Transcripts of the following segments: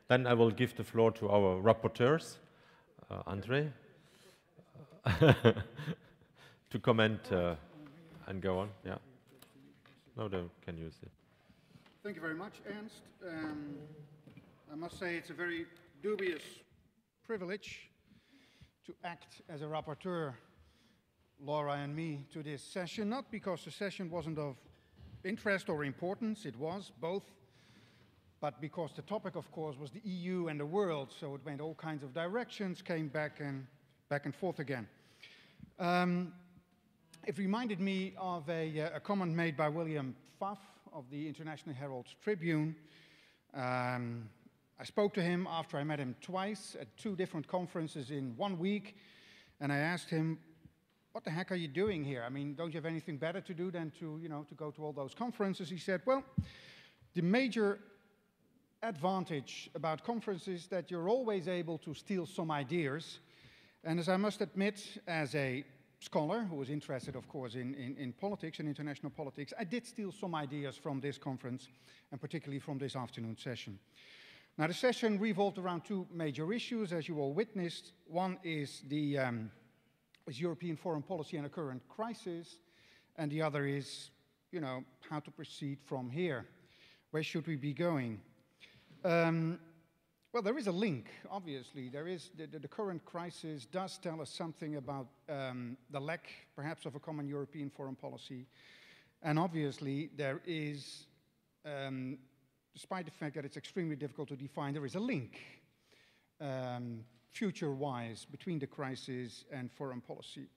Then I will give the floor to our rapporteurs, André, to comment and go on. Yeah. No, they can use it. Thank you very much, Ernst. I must say it's a very dubious privilege to act as a rapporteur, Laura and me, to this session, not because the session wasn't of interest or importance, it was both, but because the topic, of course, was the EU and the world, so it went all kinds of directions, came back and forth again. It reminded me of a comment made by William Pfaff of the International Herald Tribune. I spoke to him after I met him twice at 2 different conferences in 1 week, and I asked him, what the heck are you doing here? I mean, don't you have anything better to do than to go to all those conferences? He said, well, the major advantage about conferences is that you're always able to steal some ideas. And as I must admit, as a scholar who was interested, of course, in politics and international politics, I did steal some ideas from this conference, and particularly from this afternoon session. Now, the session revolved around 2 major issues, as you all witnessed. One is the European foreign policy and a current crisis, and the other is, how to proceed from here. Where should we be going? Well, there is a link, obviously. There is the current crisis does tell us something about the lack, perhaps, of a common European foreign policy. And obviously, there is, despite the fact that it's extremely difficult to define, there is a link, future-wise, between the crisis and foreign policy.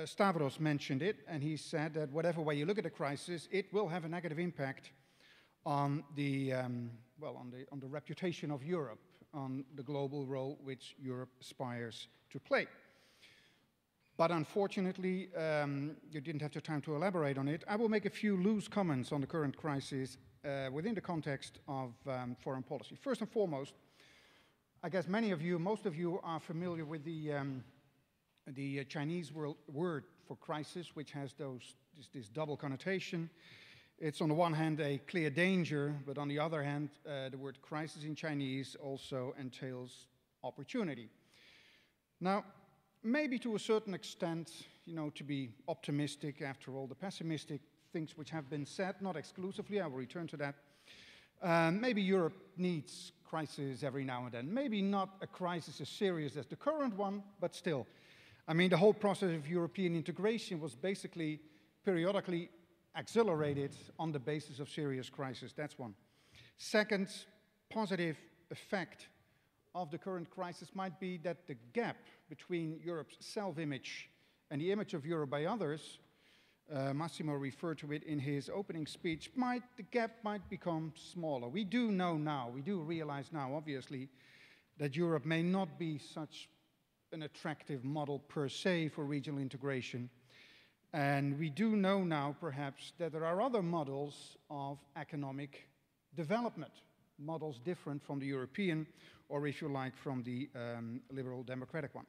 Stavros mentioned it, and he said that whatever way you look at the crisis, it will have a negative impact on the on the reputation of Europe, on the global role which Europe aspires to play. But unfortunately, you didn't have the time to elaborate on it. I will make a few loose comments on the current crisis within the context of foreign policy. First and foremost, I guess most of you are familiar with the Chinese word for crisis, which has this double connotation. It's on the one hand a clear danger, but on the other hand, the word crisis in Chinese also entails opportunity. Now, maybe to a certain extent, to be optimistic after all the pessimistic things which have been said, not exclusively, I will return to that. Maybe Europe needs crisis every now and then. Maybe not a crisis as serious as the current one, but still. I mean, the whole process of European integration was basically periodically accelerated on the basis of serious crisis. That's one. Second positive effect of the current crisis might be that the gap between Europe's self-image and the image of Europe by others, Massimo referred to it in his opening speech, the gap might become smaller. We do know now, we do realize now, obviously, that Europe may not be such an attractive model per se for regional integration. And we do know now, perhaps, that there are other models of economic development, models different from the European, or if you like, from the liberal democratic one.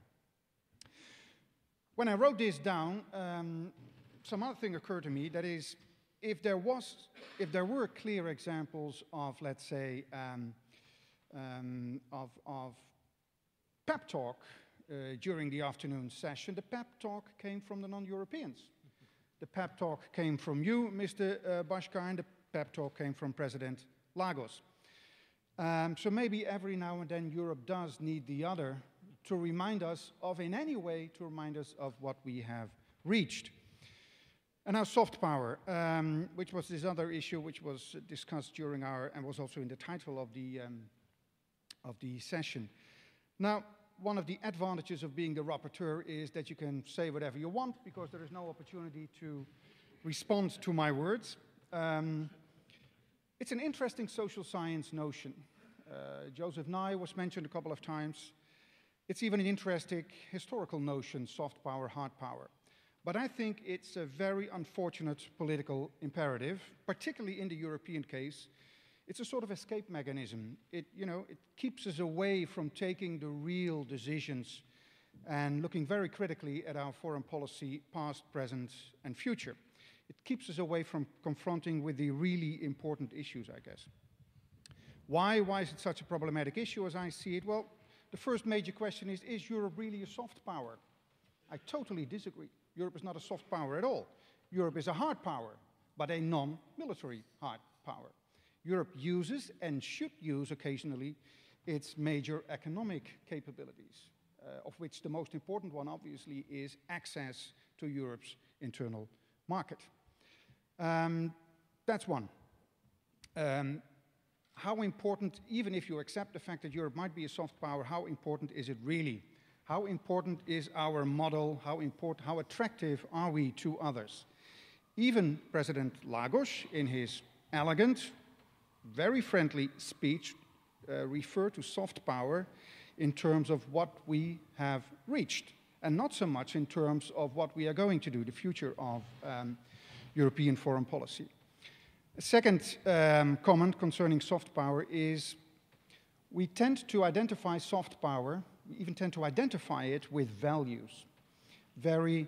When I wrote this down, some other thing occurred to me, that is, if there were clear examples of, let's say, of pep talk during the afternoon session, the pep talk came from the non-Europeans. The pep talk came from you, Mr. Bashkar, and the pep talk came from President Lagos. So maybe every now and then Europe does need the other to remind us of, in any way, to remind us of what we have reached. And now soft power, which was this other issue which was discussed during and was also in the title of the session. Now, one of the advantages of being the rapporteur is that you can say whatever you want because there is no opportunity to respond to my words. It's an interesting social science notion. Joseph Nye was mentioned a couple of times. It's even an interesting historical notion, soft power, hard power. But I think it's a very unfortunate political imperative, particularly in the European case. It's a sort of escape mechanism. It keeps us away from taking the real decisions and looking very critically at our foreign policy, past, present, and future. It keeps us away from confronting with the really important issues, I guess. Why is it such a problematic issue as I see it? Well, the first major question is Europe really a soft power? I totally disagree. Europe is not a soft power at all. Europe is a hard power, but a non-military hard power. Europe uses and should use occasionally its major economic capabilities, of which the most important one obviously is access to Europe's internal market. That's one. How important, even if you accept the fact that Europe might be a soft power, how important is it really? How important is our model? How attractive are we to others? Even President Lagos, in his elegant, very friendly speech, referred to soft power in terms of what we have reached, and not so much in terms of what we are going to do, the future of European foreign policy. A second comment concerning soft power is we tend to identify soft power, we even tend to identify it with values, very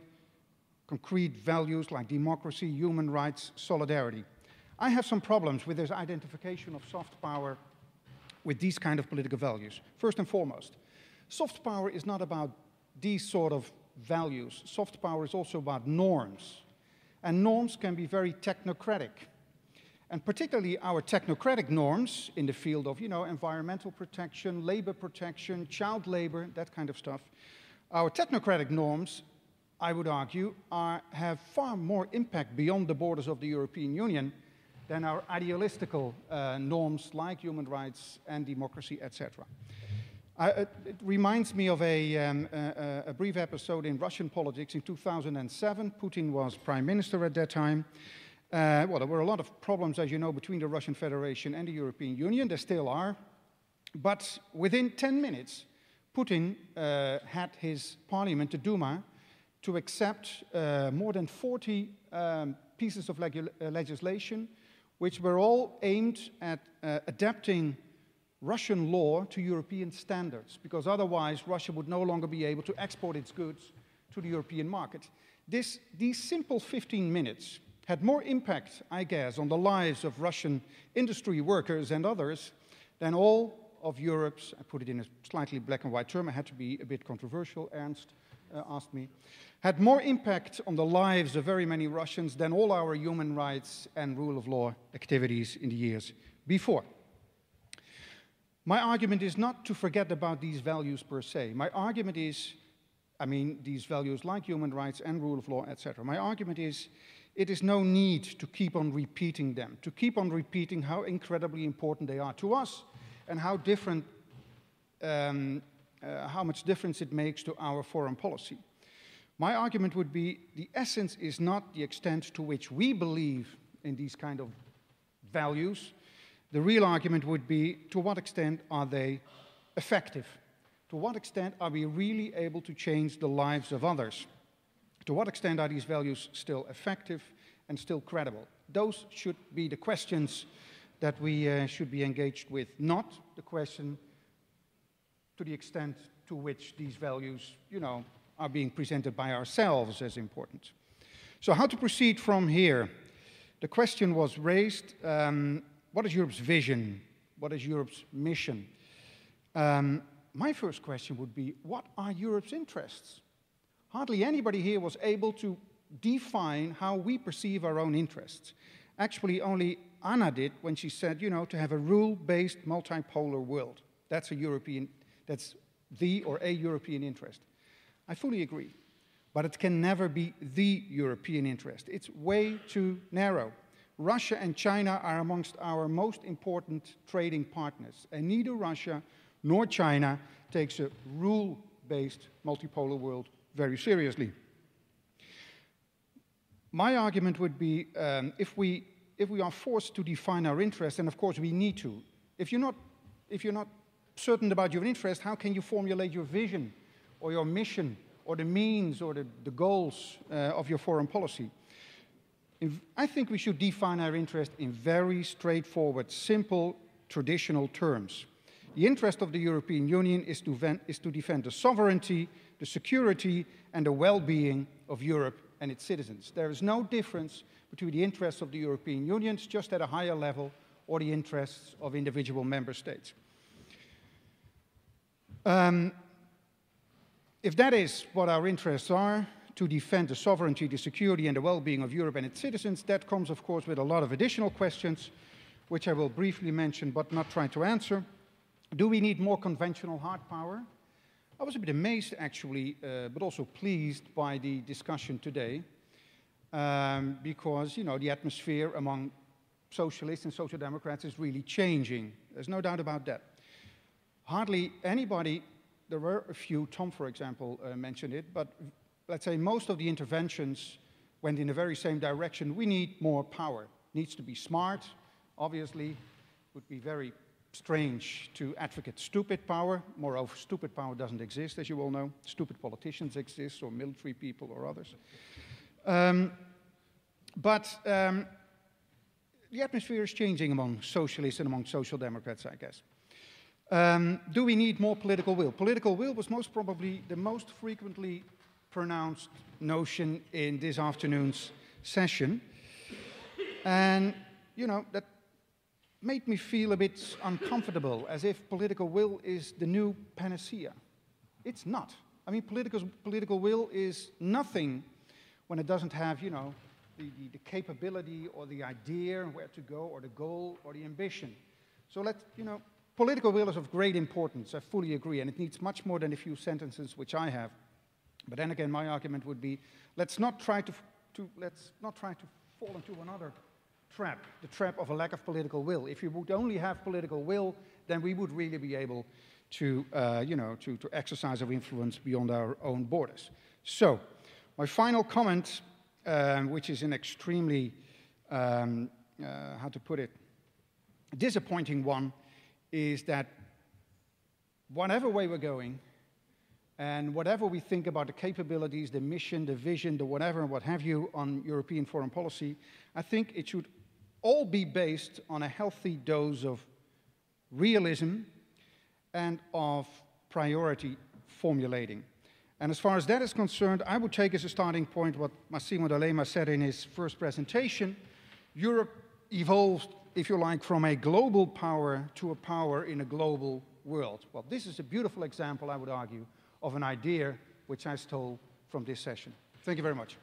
concrete values like democracy, human rights, solidarity. I have some problems with this identification of soft power with these kind of political values. First and foremost, soft power is not about these sort of values. Soft power is also about norms. And norms can be very technocratic. And particularly our technocratic norms in the field of, environmental protection, labor protection, child labor, that kind of stuff. Our technocratic norms, I would argue, have far more impact beyond the borders of the European Union than our idealistical norms like human rights and democracy, etc. It reminds me of a brief episode in Russian politics in 2007. Putin was prime minister at that time. Well, there were a lot of problems, as you know, between the Russian Federation and the European Union. There still are. But within 10 minutes, Putin had his parliament, the Duma, to accept more than 40 pieces of legislation, which were all aimed at adapting Russian law to European standards, because otherwise Russia would no longer be able to export its goods to the European market. These simple 15 minutes had more impact, I guess, on the lives of Russian industry workers and others than all of Europe's, I put it in a slightly black and white term, I had to be a bit controversial, Ernst asked me, had more impact on the lives of very many Russians than all our human rights and rule of law activities in the years before. My argument is not to forget about these values per se. My argument is, these values like human rights and rule of law, etc. My argument is, it is no need to keep on repeating them, to keep on repeating how incredibly important they are to us and how much difference it makes to our foreign policy. My argument would be the essence is not the extent to which we believe in these kind of values. The real argument would be to what extent are they effective? To what extent are we really able to change the lives of others? To what extent are these values still effective and still credible? Those should be the questions that we should be engaged with, not the question to the extent to which these values, are being presented by ourselves as important. So how to proceed from here? The question was raised, what is Europe's vision? What is Europe's mission? My first question would be, what are Europe's interests? Hardly anybody here was able to define how we perceive our own interests. Actually, only Anna did when she said, to have a rule-based multipolar world. That's the or a European interest. I fully agree, but it can never be the European interest. It's way too narrow. Russia and China are amongst our most important trading partners, and neither Russia nor China takes a rule-based multipolar world very seriously. My argument would be, if we are forced to define our interests, and of course we need to, if you're not certain about your interest, how can you formulate your vision or your mission or the means or the goals of your foreign policy? I think we should define our interest in very straightforward, simple, traditional terms. The interest of the European Union is to defend the sovereignty, the security, and the well-being of Europe and its citizens. There is no difference between the interests of the European Union, just at a higher level, or the interests of individual member states. If that is what our interests are, to defend the sovereignty, the security, and the well-being of Europe and its citizens, that comes, of course, with a lot of additional questions, which I will briefly mention but not try to answer. Do we need more conventional hard power? I was a bit amazed, actually, but also pleased by the discussion today, because, you know, the atmosphere among socialists and social democrats is really changing. There's no doubt about that. Hardly anybody, there were a few, Tom, for example, mentioned it, but let's say most of the interventions went in the very same direction. We need more power. It needs to be smart, obviously. It would be very strange to advocate stupid power. Moreover, stupid power doesn't exist, as you all know. Stupid politicians exist, or military people, or others. The atmosphere is changing among socialists and among social democrats, I guess. Do we need more political will? Political will was most probably the most frequently pronounced notion in this afternoon's session. And, you know, that made me feel a bit uncomfortable, as if political will is the new panacea. It's not. I mean, political will is nothing when it doesn't have, you know, the capability or the idea where to go or the goal or the ambition. So political will is of great importance, I fully agree, and it needs much more than a few sentences which I have. But then again, my argument would be, let's not try to fall into another trap, the trap of a lack of political will. If you would only have political will, then we would really be able to, to exercise our influence beyond our own borders. So, my final comment, which is an extremely, disappointing one, is that whatever way we're going, and whatever we think about the capabilities, the mission, the vision, the whatever, what have you, on European foreign policy, I think it should all be based on a healthy dose of realism and of priority formulating. And as far as that is concerned, I would take as a starting point what Massimo D'Alema said in his first presentation. Europe evolved, if you like, from a global power to a power in a global world. Well, this is a beautiful example, I would argue, of an idea which I stole from this session. Thank you very much.